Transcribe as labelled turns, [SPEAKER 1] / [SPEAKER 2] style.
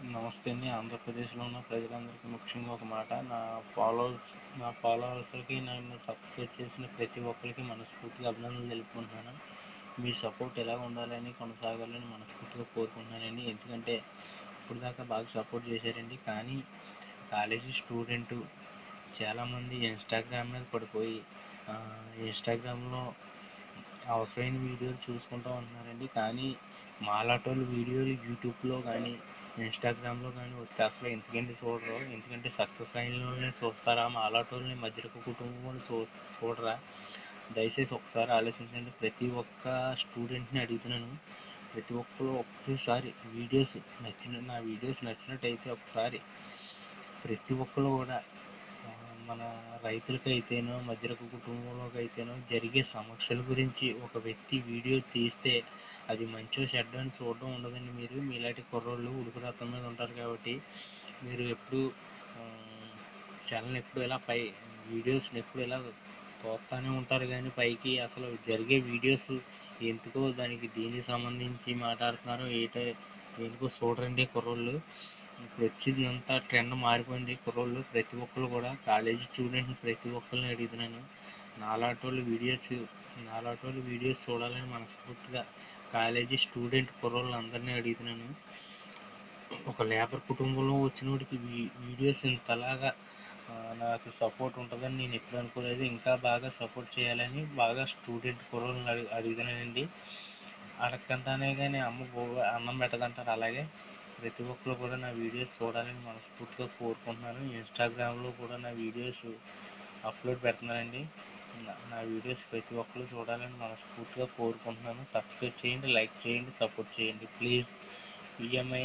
[SPEAKER 1] నమస్తే అండి. ఆంధ్రప్రదేశ్లో ఉన్న ప్రజలందరికీ ముఖ్యంగా ఒక మాట, నా ఫాలోవర్స్కి నన్ను సబ్స్క్రైబ్ చేసిన ప్రతి ఒక్కరికి మనస్ఫూర్తిగా అభినందనలు తెలుపుకుంటున్నాను. మీ సపోర్ట్ ఎలా ఉండాలని కొనసాగాలని మనస్ఫూర్తిగా కోరుకుంటున్నానండి. ఎందుకంటే ఇప్పుడు దాకా బాగా సపోర్ట్ చేశారండి. కానీ కాలేజీ స్టూడెంట్ చాలామంది ఇన్స్టాగ్రామ్ మీద పడిపోయి ఇన్స్టాగ్రామ్లో అవసరమైన వీడియోలు చూసుకుంటూ ఉంటున్నారండి. కానీ మాలాటోళ్ళు వీడియోలు యూట్యూబ్లో కానీ ఇన్స్టాగ్రామ్లో కానీ వస్తే అసలు ఎందుకంటే చూడరు. ఎందుకంటే సక్సెస్ అయిన వాళ్ళని చూస్తారా, మాలాటోళ్ళని మధ్యలో కుటుంబం చూడరా? దయచేసి ఒకసారి ఆలోచించండి. ప్రతి ఒక్క స్టూడెంట్ని అడుగుతున్నాను, ప్రతి ఒక్కరు ఒక్కసారి నా వీడియోస్ నచ్చినట్టయితే ఒకసారి ప్రతి ఒక్కరు కూడా మన రైతులకైతేనో మధ్యరక కుటుంబంలోకి అయితేనో జరిగే సమస్యల గురించి ఒక వ్యక్తి వీడియో తీస్తే అది మంచో చెడ్డ అని చూడడం ఉండదండి. మీలాంటి కుర్రోళ్ళు ఉడుకు రథం మీద ఉంటారు కాబట్టి మీరు ఎప్పుడు ఛానల్ ఎప్పుడు ఇలా వీడియోస్ని ఎప్పుడు ఇలా చూస్తూనే ఉంటారు. కానీ పైకి అసలు జరిగే వీడియోస్ ఎందుకో దీనికి సంబంధించి మాట్లాడుతున్నారు దేనికో చూడరండి కుర్రోళ్ళు. ఇప్పుడు వచ్చిందంతా ట్రెండ్ మారిపోయింది. కుర్రోళ్ళు ప్రతి ఒక్కరు కూడా కాలేజీ స్టూడెంట్ ప్రతి ఒక్కరిని అడుగుతున్నాను, నాలాటోళ్ళు వీడియోస్ చూడాలని మనస్ఫూర్తిగా కాలేజీ స్టూడెంట్ కుర్రోళ్ళు అందరినీ అడుగుతున్నాను. ఒక లేబర్ కుటుంబంలో వచ్చినోడికి వీడియోస్ ఇంతలాగా నాకు సపోర్ట్ ఉంటుందని నేను ఎప్పుడు అనుకోలేదు. ఇంకా బాగా సపోర్ట్ చేయాలని బాగా స్టూడెంట్ కుర్రోళ్ళని అడుగుతున్నానండి. అడగకుండానే కానీ అన్నం పెట్టదంటారు. అలాగే ప్రతి ఒక్కరు కూడా నా వీడియోస్ చూడాలని మనస్ఫూర్తిగా కోరుకుంటున్నాను. ఇన్స్టాగ్రామ్లో కూడా నా వీడియోస్ అప్లోడ్ పెడుతున్నానండి. నా వీడియోస్ ప్రతి ఒక్కరు చూడాలని మనస్ఫూర్తిగా కోరుకుంటున్నాను. సబ్స్క్రైబ్ చేయండి, లైక్ చేయండి, సపోర్ట్ చేయండి ప్లీజ్. ఈఎంఐ